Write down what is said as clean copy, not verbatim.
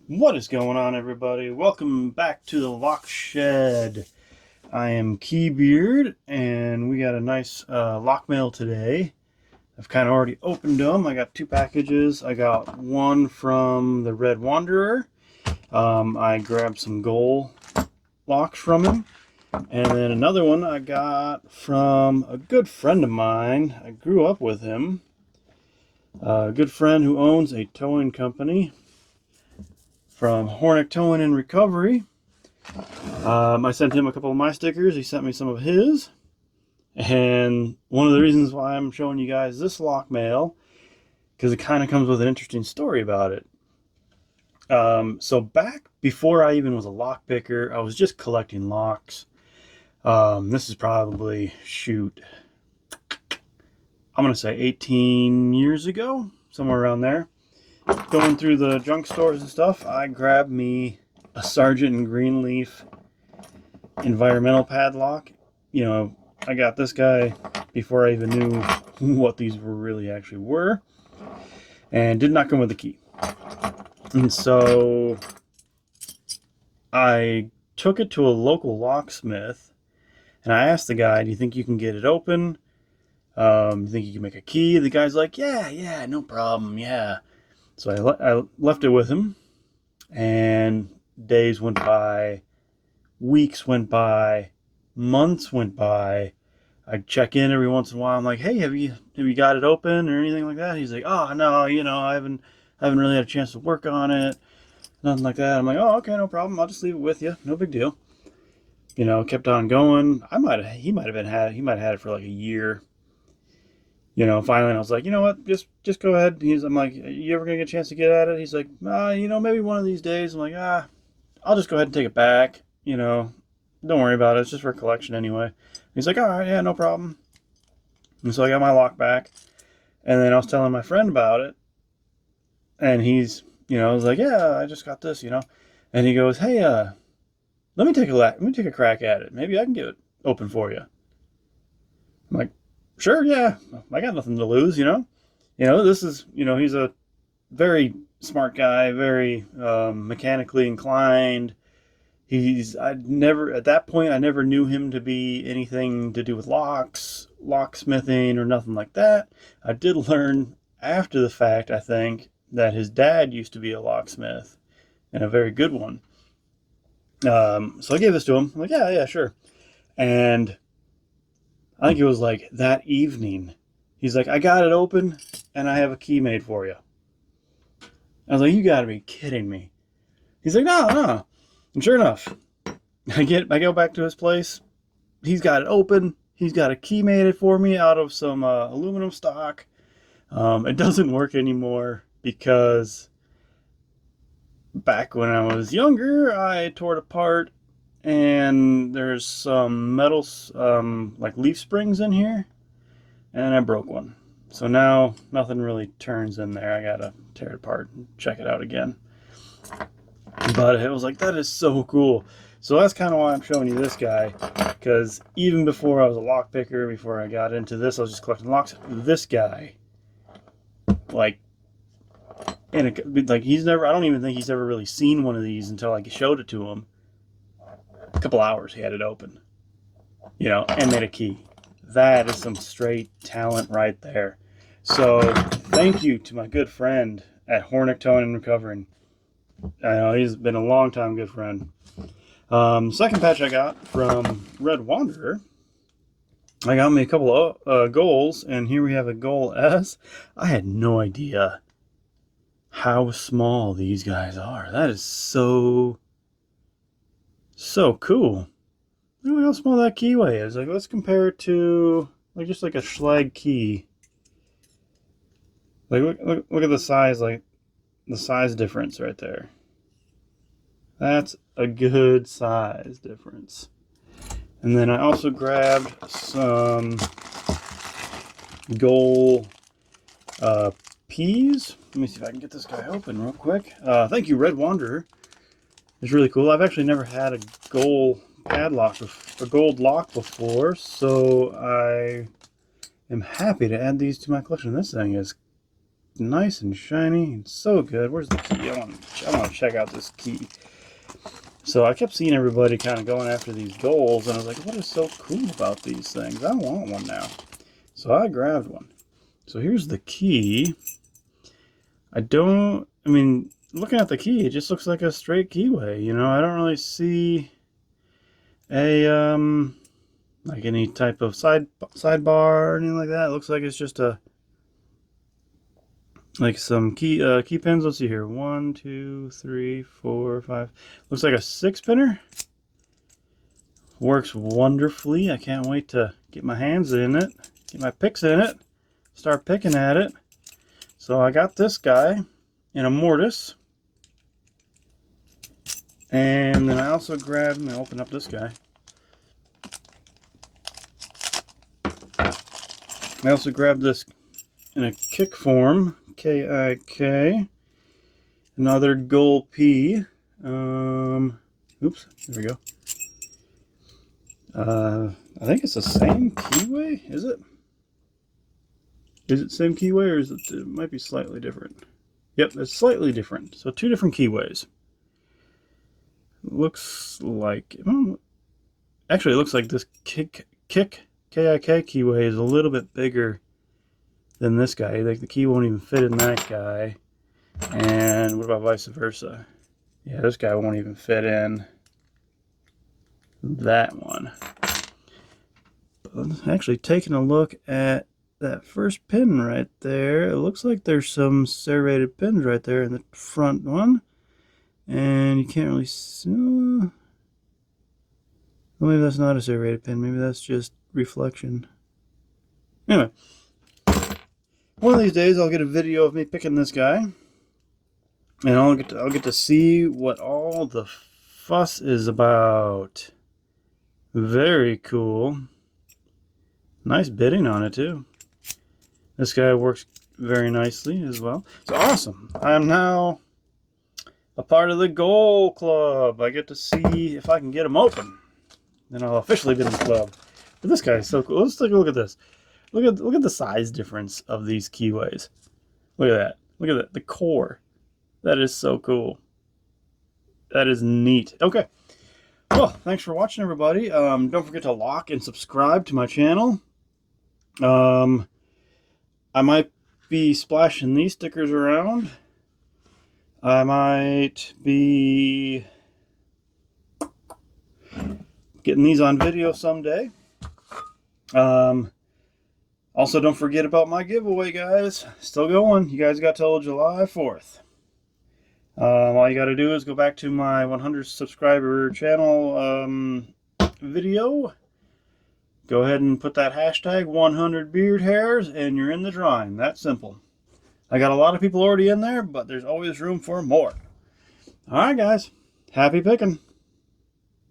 What is going on, everybody? Welcome back to the Lock Shed. I am Keybeard, and we got a nice lock mail today. I've kind of already opened them. I got two packages. I got one from the Red Wanderer. I grabbed some gold locks from him. And then another one I got from a good friend of mine. I grew up with him. A good friend who owns a towing company from Hornik Towing and Recovery. I sent him a couple of my stickers. He sent me some of his. And one of the reasons why I'm showing you guys this lock mail, because it kind of comes with an interesting story about it. So back before I even was a lock picker, I was just collecting locks. This is probably, I'm going to say 18 years ago, somewhere around there. Going through the junk stores and stuff, I grabbed me a Sargent and Greenleaf environmental padlock. You know, I got this guy before I even knew what these really actually were, and did not come with a key. And so I took it to a local locksmith, and I asked the guy, "Do you think you can get it open? Do you think you can make a key?" The guy's like, "Yeah, no problem, yeah." So I left it with him, and days went by, weeks went by, months went by. I'd check in every once in a while. I'm like, "Hey, have you got it open or anything like that?" He's like, "Oh no, I haven't really had a chance to work on it, nothing like that." I'm like, "Oh, okay, no problem. I'll just leave it with you. No big deal." Kept on going. He might have had it for like a year. Finally I was like, "You know what? Just go ahead." I'm like, "You ever gonna get a chance to get at it?" He's like, maybe one of these days." I'm like, I'll just go ahead and take it back. Don't worry about it. It's just for a collection anyway. He's like, "All right, yeah, no problem." And so I got my lock back, and then I was telling my friend about it, and I was like, "Yeah, I just got this," and he goes, "Hey, let me take a crack at it. Maybe I can get it open for you." I'm like, "Sure, yeah. I got nothing to lose." This is, he's a very smart guy, very mechanically inclined. At that point, I never knew him to be anything to do with locks, locksmithing, or nothing like that. I did learn after the fact, I think, that his dad used to be a locksmith, and a very good one. So I gave this to him. I'm like, yeah, sure. And I think it was like that evening, he's like, "I got it open, and I have a key made for you." I was like, "You got to be kidding me." He's like, "No." And sure enough, I go back to his place. He's got it open. He's got a key made it for me out of some aluminum stock. It doesn't work anymore because back when I was younger, I tore it apart, and there's some metals, like leaf springs in here, and I broke one. So now nothing really turns in there. I gotta tear it apart and check it out again. But it was like, that is so cool. So that's kind of why I'm showing you this guy, because even before I was a lock picker, before I got into this, I was just collecting locks. This guy, like, I don't even think he's ever really seen one of these until I showed it to him. A couple hours he had it open, and made a key. That is some straight talent right there. So thank you to my good friend at Hornik Towing and Recovering. I know he's been a long time good friend. Second patch I got from Red Wanderer. I got me a couple of goals, and here we have a goal S. I had no idea how small these guys are. That is so cool. Look how small that keyway is. Like, let's compare it to just like a Schlag key. Like, look at the size, like the size difference right there. That's a good size difference. And then I also grabbed some gold peas. Let me see if I can get this guy open real quick. Thank you, Red Wanderer. It's really cool. I've actually never had a gold padlock, a gold lock before, so I am happy to add these to my collection. This thing is nice and shiny and so good. Where's the key? I want to check out this key. So I kept seeing everybody kind of going after these goals, and I was like, what is so cool about these things? I want one now. So I grabbed one. So here's the key. I mean, looking at the key, it just looks like a straight keyway. You know, I don't really see a, like any type of sidebar or anything like that. It looks like it's just like some key pins. Let's see here. 1, 2, 3, 4, 5. Looks like a 6-pinner. Works wonderfully. I can't wait to get my hands in it, get my picks in it, start picking at it. So I got this guy in a mortise, and then I also grabbed and open up this guy. I also grabbed this in a kick form, K-I-K, another gold P. Oops, there we go. I think it's the same keyway, is it? Is it the same keyway, or is it might be slightly different? Yep, it's slightly different. So 2 different keyways. Looks like, actually it looks like this kick K-I-K keyway is a little bit bigger than this guy. Like the key won't even fit in that guy. And what about vice versa? Yeah, this guy won't even fit in that one. But actually taking a look at that first pin right there, it looks like there's some serrated pins right there in the front one. And you can't really see. Well, maybe that's not a serrated pin. Maybe that's just reflection. Anyway, one of these days I'll get a video of me picking this guy, and I'll get to see what all the fuss is about. Very cool. Nice bidding on it too. This guy works very nicely as well. It's awesome. I'm now a part of the Goal Club. I get to see if I can get them open. Then I'll officially be in the club. But this guy is so cool. Let's take a look at this. Look at the size difference of these keyways. Look at that. Look at that. The core. That is so cool. That is neat. Okay. Well, thanks for watching, everybody. Don't forget to like and subscribe to my channel. I might be splashing these stickers around. I might be getting these on video someday. Also, don't forget about my giveaway, guys. Still going. You guys got till July 4th. All you got to do is go back to my 100 subscriber channel video. Go ahead and put that hashtag 100 beard hairs, and you're in the drawing. That simple. I got a lot of people already in there, but there's always room for more. All right, guys. Happy picking.